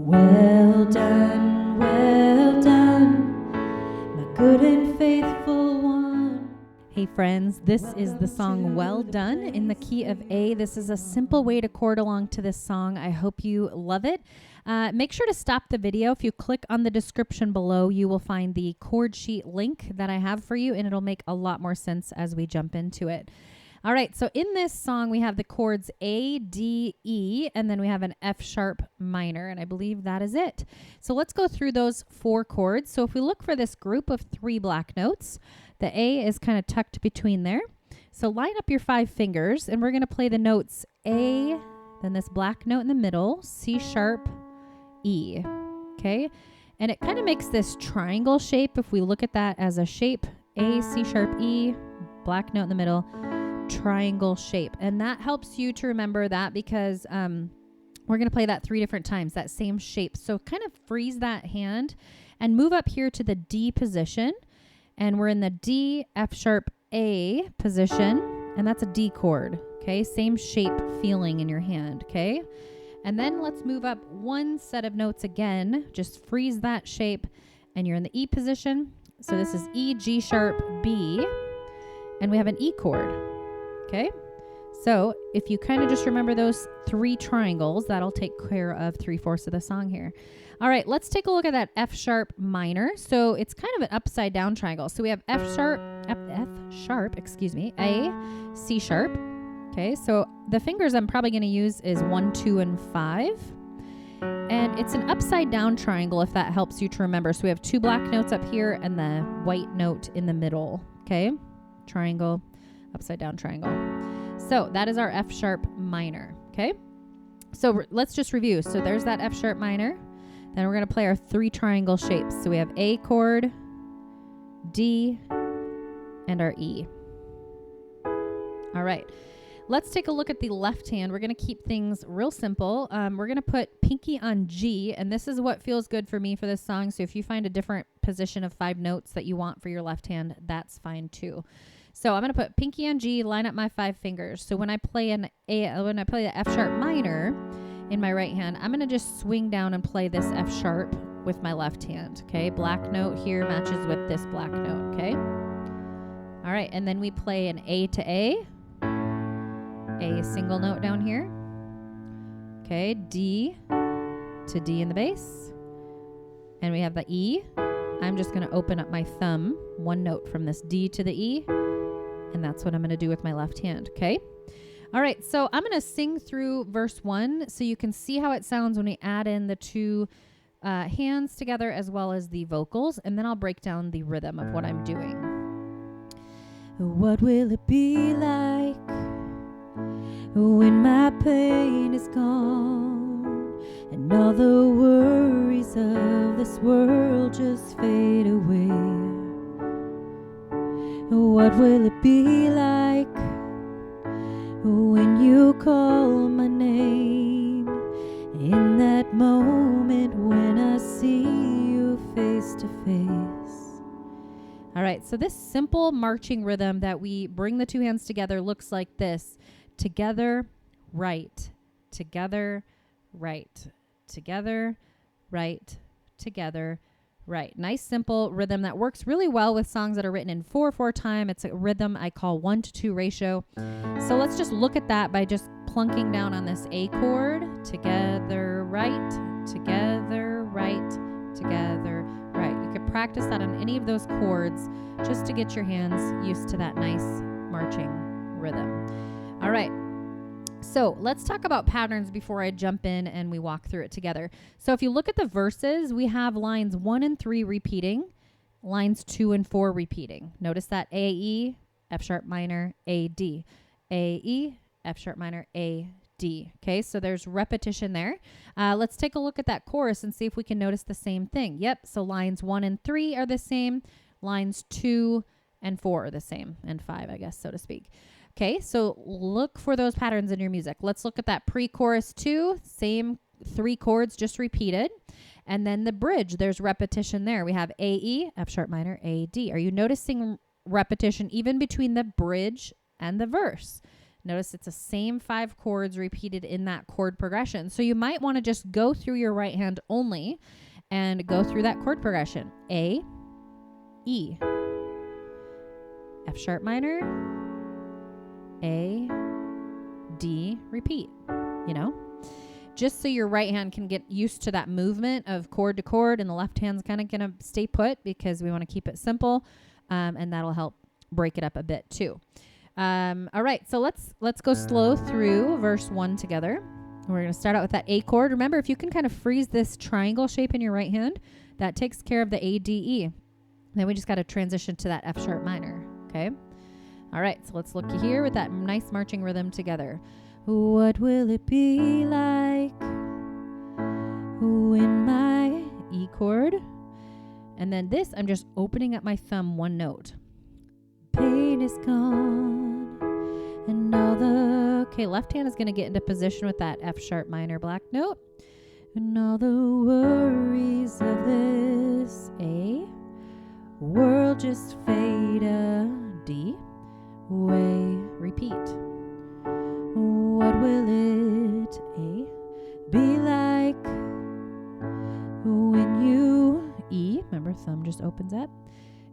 Well done, my good and faithful one. Hey friends, this is the song Well Done in the key of A. This is a simple way to chord along to this song. I hope you love it. Make sure to stop the video. If you click on the description below, you will find the chord sheet link that I have for you, and it'll make a lot more sense as we jump into it. All right, so in this song, we have the chords A, D, E, and then we have an F sharp minor, and I believe that is it. So let's go through those 4 chords. So if we look for this group of 3 black notes, the A is kind of tucked between there. So line up your 5 fingers, and we're going to play the notes A, then this black note in the middle, C sharp, E, okay? And it kind of makes this triangle shape if we look at that as a shape, A, C sharp, E, black note in the middle, triangle shape. And that helps you to remember that because we're going to play that 3 different times, that same shape. So kind of freeze that hand and move up here to the D position. And we're in the D, F sharp, A position. And that's a D chord. Okay. Same shape feeling in your hand. Okay. And then let's move up 1 set of notes again. Just freeze that shape. And you're in the E position. So this is E, G sharp, B. And we have an E chord. Okay, so if you kind of just remember those 3 triangles, that'll take care of 3/4 of the song here. All right, let's take a look at that F sharp minor. So it's kind of an upside down triangle. So we have F sharp, excuse me, A, C sharp. Okay, so the fingers I'm probably going to use is 1, 2, and 5. And it's an upside down triangle if that helps you to remember. So we have 2 black notes up here and the white note in the middle. Okay, triangle, upside down triangle. So that is our F sharp minor. Okay. So let's just review. So there's that F sharp minor. Then we're going to play our 3 triangle shapes. So we have A chord, D, and our E. All right. Let's take a look at the left hand. We're going to keep things real simple. We're going to put pinky on G, and this is what feels good for me for this song. So if you find a different position of 5 notes that you want for your left hand, that's fine too. So I'm going to put pinky on G, line up my 5 fingers. So when I play the F sharp minor in my right hand, I'm going to just swing down and play this F sharp with my left hand. Okay. Black note here matches with this black note. Okay. All right. And then we play an A to A single note down here. Okay. D to D in the bass. And we have the E. I'm just going to open up my thumb, 1 note from this D to the E. And that's what I'm going to do with my left hand. Okay. All right. So I'm going to sing through verse 1 so you can see how it sounds when we add in the 2 hands together as well as the vocals. And then I'll break down the rhythm of what I'm doing. What will it be like when my pain is gone and all the worries of this world just fade away? What will it be like when you call my name in that moment when I see you face to face? All right, so this simple marching rhythm that we bring the 2 hands together looks like this. Together, right, together, right, together, right, together, right. Nice, simple rhythm that works really well with songs that are written in 4/4 time. It's a rhythm I call 1-2 ratio. So let's just look at that by just plunking down on this A chord. Together, right, together, right, together, right. You could practice that on any of those chords just to get your hands used to that nice marching rhythm. All right. So let's talk about patterns before I jump in and we walk through it together. So if you look at the verses, we have lines 1 and 3 repeating, lines 2 and 4 repeating. Notice that A, E, F sharp minor, A, D, A, E, F sharp minor, A, D. Okay, so there's repetition there. Let's take a look at that chorus and see if we can notice the same thing. Yep, so lines 1 and 3 are the same. Lines 2 and 4 are the same, and 5, I guess, so to speak. Okay, so look for those patterns in your music. Let's look at that pre-chorus 2, same 3 chords just repeated. And then the bridge, there's repetition there. We have A, E, F sharp minor, A, D. Are you noticing repetition even between the bridge and the verse? Notice it's the same 5 chords repeated in that chord progression. So you might want to just go through your right hand only and go through that chord progression. A, E, F sharp minor, A, D, repeat, you know? Just so your right hand can get used to that movement of chord to chord, and the left hand's kind of going to stay put because we want to keep it simple, and that'll help break it up a bit too. All right, so let's go slow through verse 1 together. We're going to start out with that A chord. Remember, if you can kind of freeze this triangle shape in your right hand, that takes care of the A, D, E. Then we just got to transition to that F sharp minor, okay? All right, so let's look here with that nice marching rhythm together. What will it be like when my E chord? And then this, I'm just opening up my thumb one note. Pain is gone, and all the... Okay, left hand is going to get into position with that F sharp minor black note. And all the worries of this A world just fade a D away. Repeat. What will it A be like when you E, remember thumb just opens up,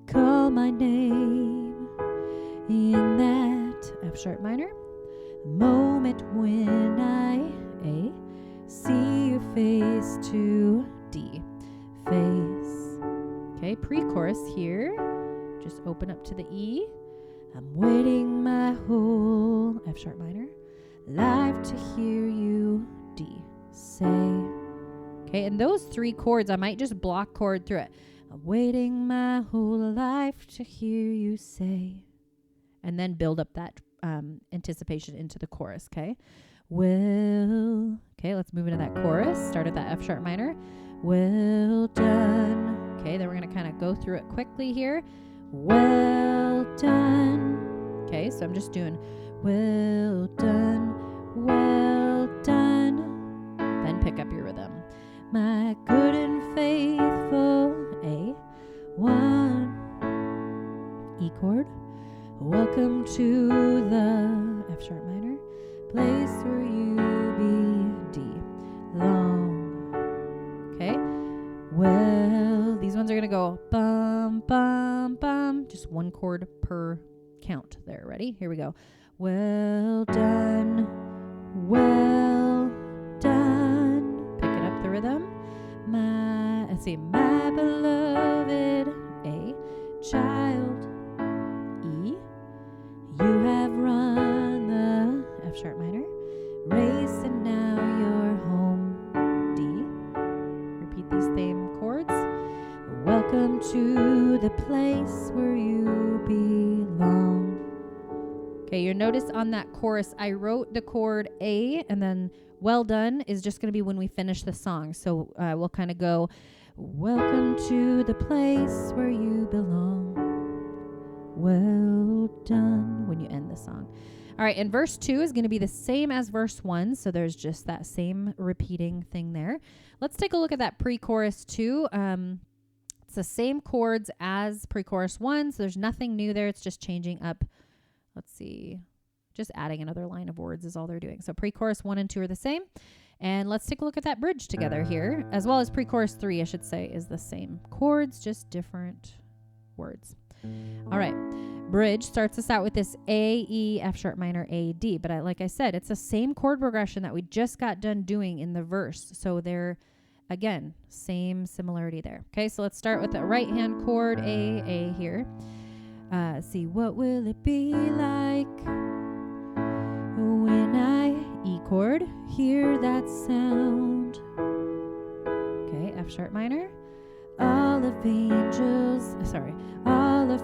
call my name in that F sharp minor, moment when I A see your face to D, face. Okay, pre-chorus here, just open up to the E. I'm waiting my whole F sharp minor life to hear you D say. Okay, and those 3 chords, I might just block chord through it. I'm waiting my whole life to hear you say. And then build up that anticipation into the chorus, okay? Well, okay, let's move into that chorus. Start at that F sharp minor. Well done. Okay, then we're going to kind of go through it quickly here. Well done. Okay, so I'm just doing well done, well done. Then pick up your rhythm. My good and faithful A, 1, E chord. Welcome to the F sharp minor, place where you belong. Okay, well, these ones are going to go bum, bum, bum. Just 1 chord per count there. Ready? Here we go. Well done, well done. Pick it up the rhythm. My beloved A, child E, you have run the F sharp minor race and now you're home D. Repeat these same chords. Welcome to the place where you belong. Okay, you'll notice on that chorus, I wrote the chord A, and then well done is just going to be when we finish the song. So we'll kind of go, welcome to the place where you belong. Well done when you end the song. All right, and verse 2 is going to be the same as verse 1, so there's just that same repeating thing there. Let's take a look at that pre-chorus 2. It's the same chords as pre-chorus 1, so there's nothing new there. It's just changing up. Let's see. Just adding another line of words is all they're doing. So pre-chorus 1 and 2 are the same. And let's take a look at that bridge together here, as well as pre-chorus 3, I should say, is the same chords, just different words. All right. Bridge starts us out with this A, E, F sharp minor, A, D. But like I said, it's the same chord progression that we just got done doing in the verse. So they're, again, same similarity there. Okay, so let's start with the right hand chord, A here. See, what will it be like when I, E chord, hear that sound? Okay, F sharp minor. All of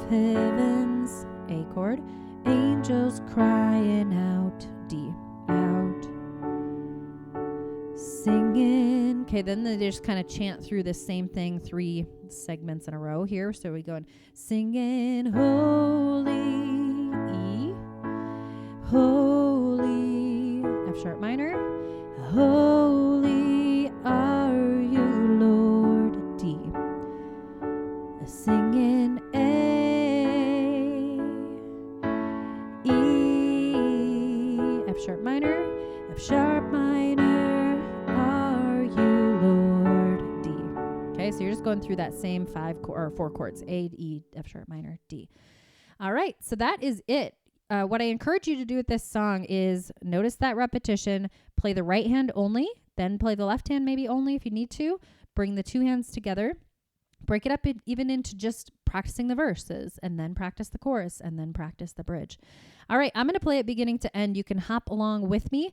heaven's, A chord, angels crying out, D, out, singing. Okay, then they just kind of chant through the same thing 3 segments in a row here. So we go and singing, holy, E, holy, F sharp minor, holy are you, Lord, D, singing A, E, Okay, so you're just going through that same 4 chords, A, E, F sharp minor, D. All right, so that is it. What I encourage you to do with this song is notice that repetition, play the right hand only, then play the left hand maybe only if you need to, bring the 2 hands together, break it up even into just practicing the verses, and then practice the chorus, and then practice the bridge. All right, I'm going to play it beginning to end. You can hop along with me.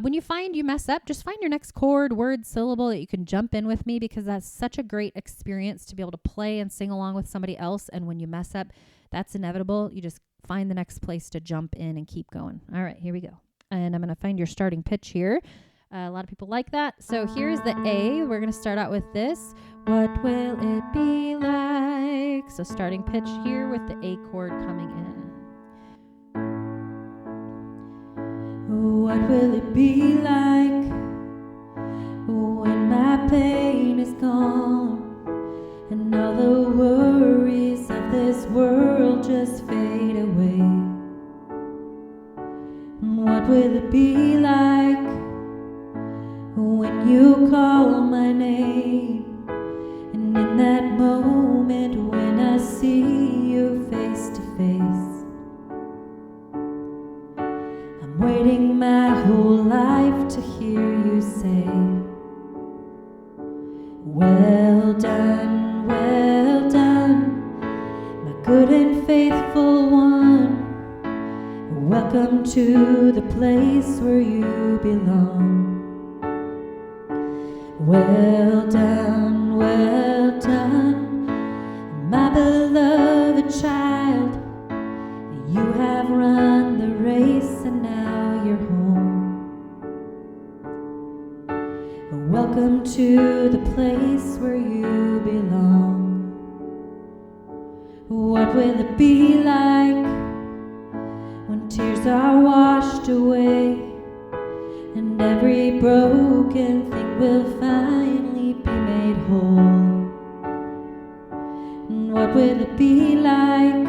When you find you mess up, just find your next chord, word, syllable that you can jump in with me, because that's such a great experience to be able to play and sing along with somebody else. And when you mess up, that's inevitable. You just find the next place to jump in and keep going. All right, here we go. And I'm going to find your starting pitch here. A lot of people like that. So here's the A. We're going to start out with this. What will it be like? So starting pitch here with the A chord coming in. What will it be like when my pain is gone and all the worries of this world just fade away? What will it be like when you call my name, and in that moment when I see you face to face? I'm waiting my whole life to hear you say, well done, my good and faithful one. Welcome to the place where you belong. Well done, my beloved child. You have run the race and now you're home. Welcome to the place where you belong. What will it be like when tears are washed away and every broken thing will finally be made whole? And what will it be like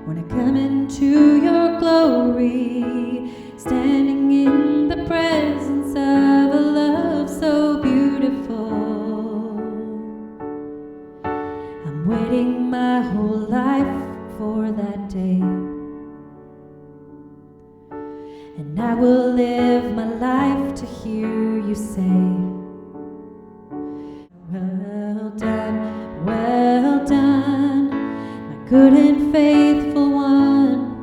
when I come into your glory, standing in the presence of a love so beautiful? I'm waiting my whole life for that day, and I will live my life to hear you say, well done, my good and faithful one.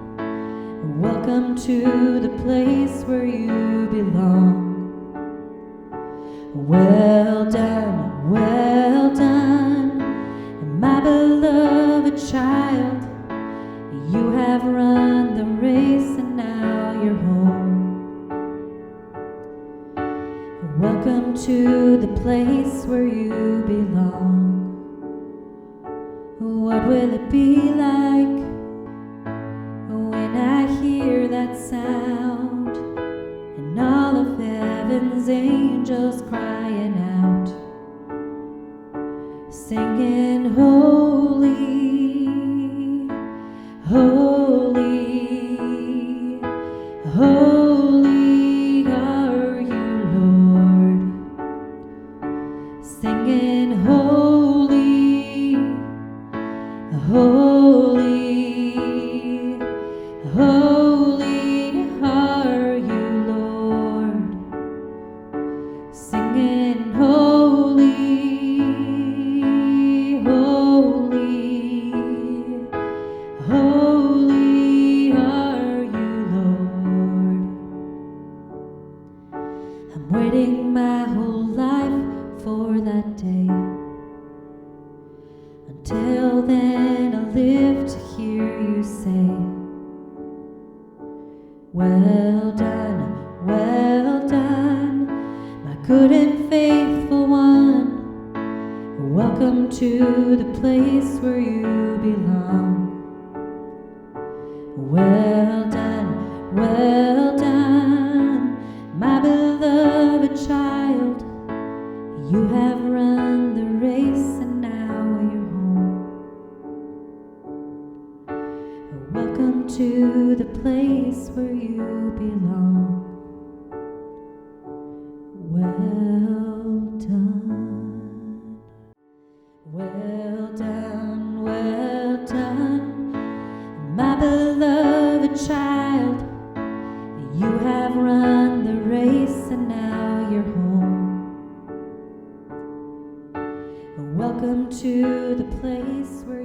Welcome to the place where you belong. Well done, my beloved child. You have run the race and now you're home. Welcome to the place where you belong. What will it be like when I hear that sound and all of heaven's angels crying out, singing holy, holy, holy are you, Lord. Singing holy, holy, holy are you, Lord. Singing holy, holy, holy are you, Lord. I'm waiting my whole life for that day. Until then I'll live to hear you say, well done, my good and faithful one. Welcome to the place where you belong. Well done, my beloved child. You have run the race and now you're home. Welcome to the place where you belong. Well done. child. You have run the race and now you're home. Welcome to the place where